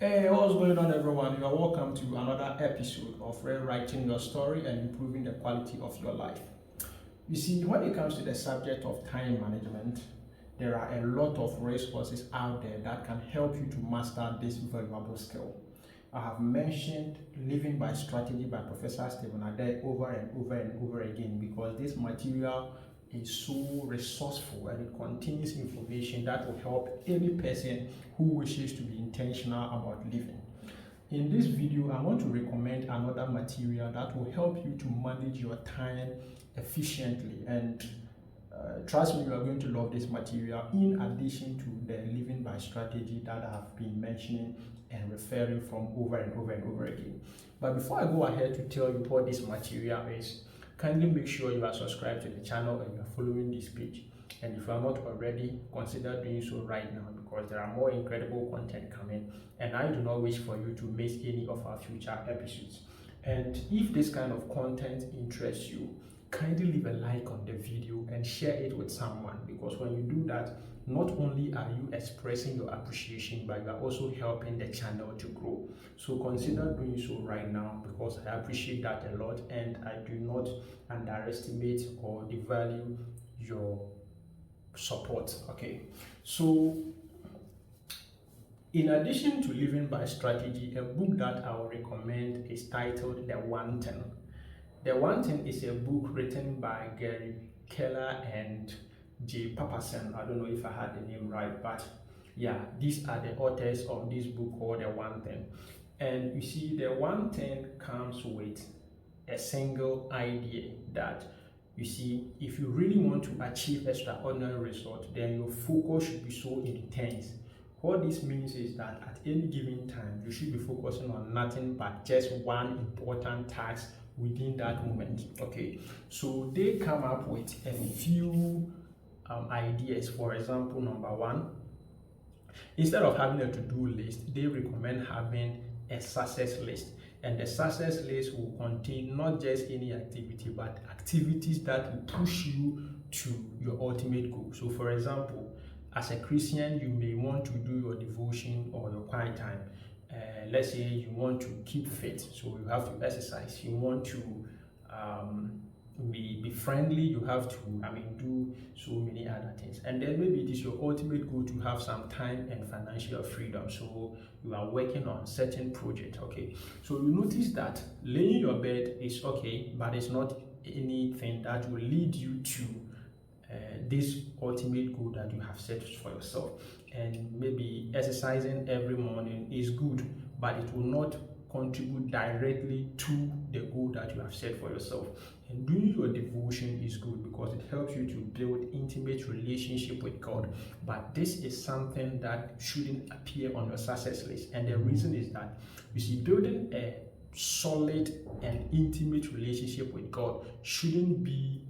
Hey, what's going on, everyone? You are welcome to another episode of Rewriting Your Story and Improving the Quality of Your Life. You see, when it comes to the subject of time management, there are a lot of resources out there that can help you to master this valuable skill. I have mentioned Living by Strategy by Professor Stephen Adei over and over and over again because this material is so resourceful and it contains information that will help any person who wishes to be intentional about living. In this video, I want to recommend another material that will help you to manage your time efficiently, and trust me, you are going to love this material in addition to the living by strategy that I have been mentioning and referring from over and over and over again. But before I go ahead to tell you what this material is, kindly make sure you are subscribed to the channel and you are following this page. And if you are not already, consider doing so right now because there are more incredible content coming and I do not wish for you to miss any of our future episodes. And if this kind of content interests you, kindly leave a like on the video and share it with someone, because when you do that, not only are you expressing your appreciation, but you are also helping the channel to grow. So consider doing so right now because I appreciate that a lot and I do not underestimate or devalue your support. Okay, so in addition to Living by Strategy, a book that I will recommend is titled The One Thing. The One Thing is a book written by Keller and Papasan. I don't know if I had the name right, but yeah, these are the authors of this book called The One Thing. And you see, The One Thing comes with a single idea that, you see, if you really want to achieve extraordinary results, then your focus should be so intense. What this means is that at any given time, you should be focusing on nothing but just one important task within that moment. Okay, so they come up with a few ideas. For example, number one, instead of having a to-do list, they recommend having a success list. And the success list will contain not just any activity, but activities that will push you to your ultimate goal. So for example, as a Christian, you may want to do your devotion or your quiet time. Let's say you want to keep fit, so you have to exercise. You want to be friendly, you have to do so many other things. And then maybe it is your ultimate goal to have some time and financial freedom, so you are working on certain project. Okay, so you notice that laying your bed is okay, but it's not anything that will lead you to this ultimate goal that you have set for yourself. And maybe exercising every morning is good, but it will not contribute directly to the goal that you have set for yourself. And doing your devotion is good because it helps you to build intimate relationship with God, but this is something that shouldn't appear on your success list. And the reason is that, you see, building a solid and intimate relationship with God shouldn't be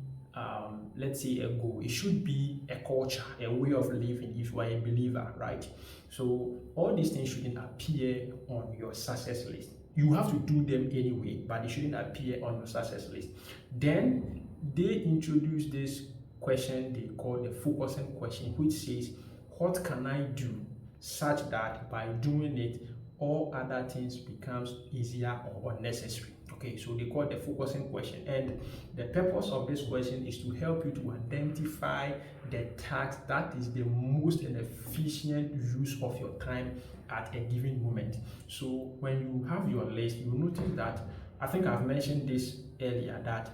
let's say a goal. It should be a culture, a way of living if you are a believer, right? So all these things shouldn't appear on your success list. You have to do them anyway, but it shouldn't appear on your success list. Then they introduce this question they call the focusing question, which says, what can I do such that by doing it, all other things becomes easier or unnecessary? Okay, so they call it the focusing question, and the purpose of this question is to help you to identify the task that is the most and efficient use of your time at a given moment. So when you have your list, you notice that, I think I've mentioned this earlier, that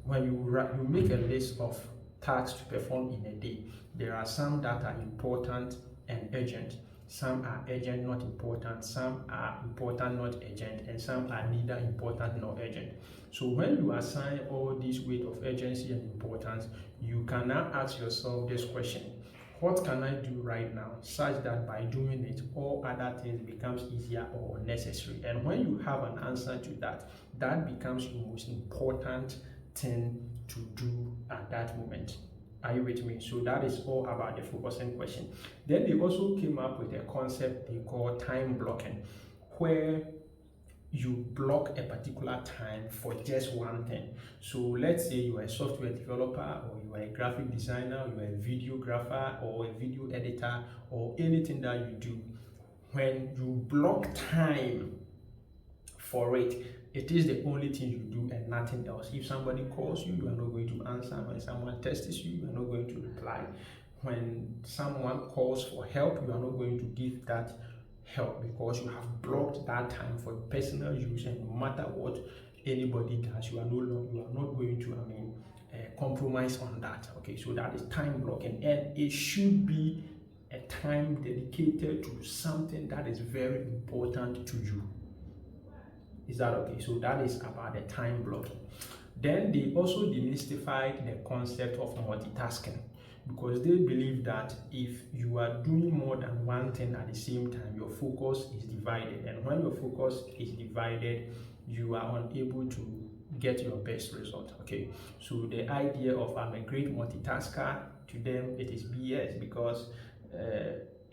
when you make a list of tasks to perform in a day, there are some that are important and urgent. Some are urgent, not important. Some are important, not urgent. And some are neither important nor urgent. So when you assign all this weight of urgency and importance, you can now ask yourself this question: what can I do right now such that by doing it, all other things becomes easier or unnecessary? And when you have an answer to that, that becomes your most important thing to do at that moment. Are you with me? So that is all about the focusing question. Then they also came up with a concept they call time blocking, where you block a particular time for just one thing. So let's say you are a software developer, or you are a graphic designer, you are a videographer or a video editor, or anything that you do. when you block time for it, it is the only thing you do and nothing else. If somebody calls you, you are not going to answer. When someone texts you, you are not going to reply. When someone calls for help, you are not going to give that help because you have blocked that time for personal use, and no matter what anybody does, you are not going to compromise on that. Okay, so that is time blocking, and it should be a time dedicated to something that is very important to you. Is that okay? So that is about the time blocking. Then they also demystified the concept of multitasking, because they believe that if you are doing more than one thing at the same time, your focus is divided, and when your focus is divided, you are unable to get your best result. Okay, so the idea of I'm a great multitasker, to them it is BS, because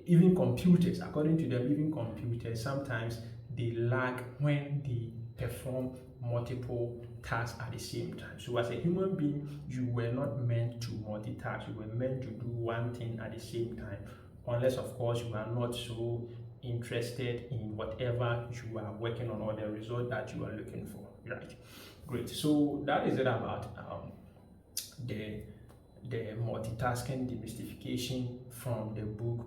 even computers, according to them, even computers sometimes they lag when they perform multiple tasks at the same time. So as a human being, you were not meant to multitask. You were meant to do one thing at the same time, unless of course you are not so interested in whatever you are working on or the result that you are looking for. Right, great. So that is it about the multitasking demystification from the book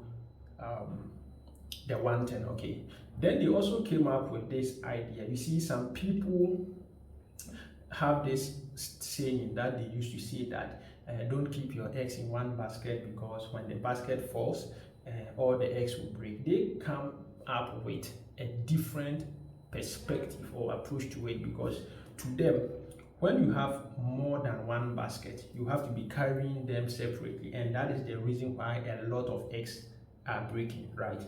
The One Thing. Okay, then they also came up with this idea. You see, some people have this saying that they used to say that don't keep your eggs in one basket, because when the basket falls, all the eggs will break. They come up with a different perspective or approach to it, because to them, when you have more than one basket, you have to be carrying them separately, and that is the reason why a lot of eggs are breaking, right?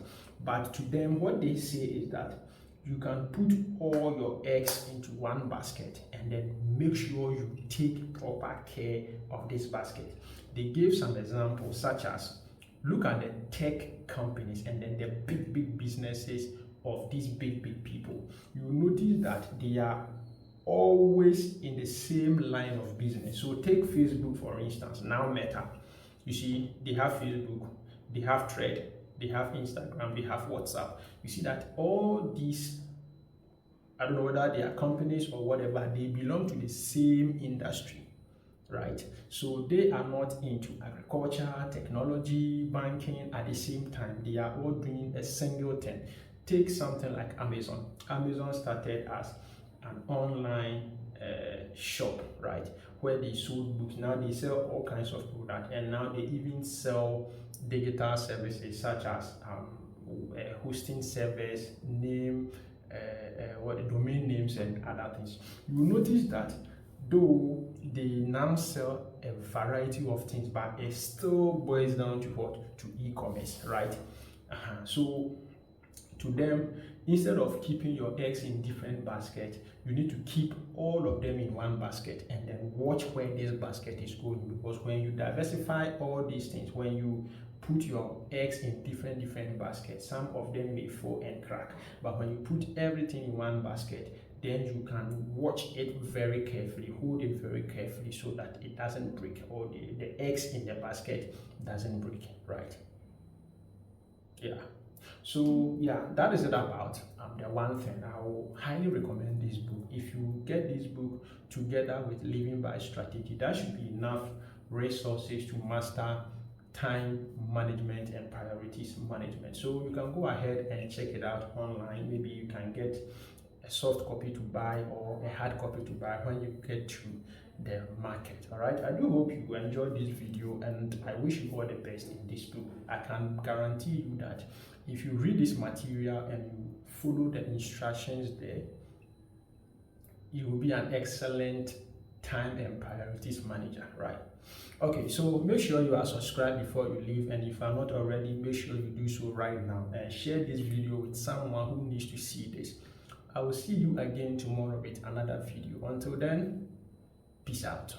But to them, what they say is that you can put all your eggs into one basket and then make sure you take proper care of this basket. They gave some examples, such as look at the tech companies and then the big businesses of these big people. You notice that they are always in the same line of business. So take Facebook for instance, now Meta. You see, they have Facebook, they have Thread, they have Instagram, they have WhatsApp. You see that all these, I don't know whether they are companies or whatever, they belong to the same industry, right? So they are not into agriculture, technology, banking at the same time. They are all doing a single thing. Take something like Amazon. Amazon started as an online shop, right, where they sold books. Now they sell all kinds of products, and now they even sell digital services such as hosting service, name, domain names, and other things. You notice that though they now sell a variety of things, but it still boils down to what? To e-commerce, right? So to them, instead of keeping your eggs in different baskets, you need to keep all of them in one basket and then watch where this basket is going. Because when you diversify all these things, when you put your eggs in different baskets, some of them may fall and crack. But when you put everything in one basket, then you can watch it very carefully, hold it very carefully so that it doesn't break, or the eggs in the basket doesn't break, right? Yeah. So yeah, that is it about The One Thing. I will highly recommend this book. If you get this book together with Living by Strategy, that should be enough resources to master time management and priorities management. So you can go ahead and check it out online. Maybe you can get a soft copy to buy or a hard copy to buy when you get to the market. All right, I do hope you enjoyed this video, and I wish you all the best in this book. I can guarantee you that if you read this material and you follow the instructions there, you will be an excellent time and priorities manager, right? Okay, so make sure you are subscribed before you leave, and if you are not already, make sure you do so right now and share this video with someone who needs to see this. I will see you again tomorrow with another video. Until then, peace out.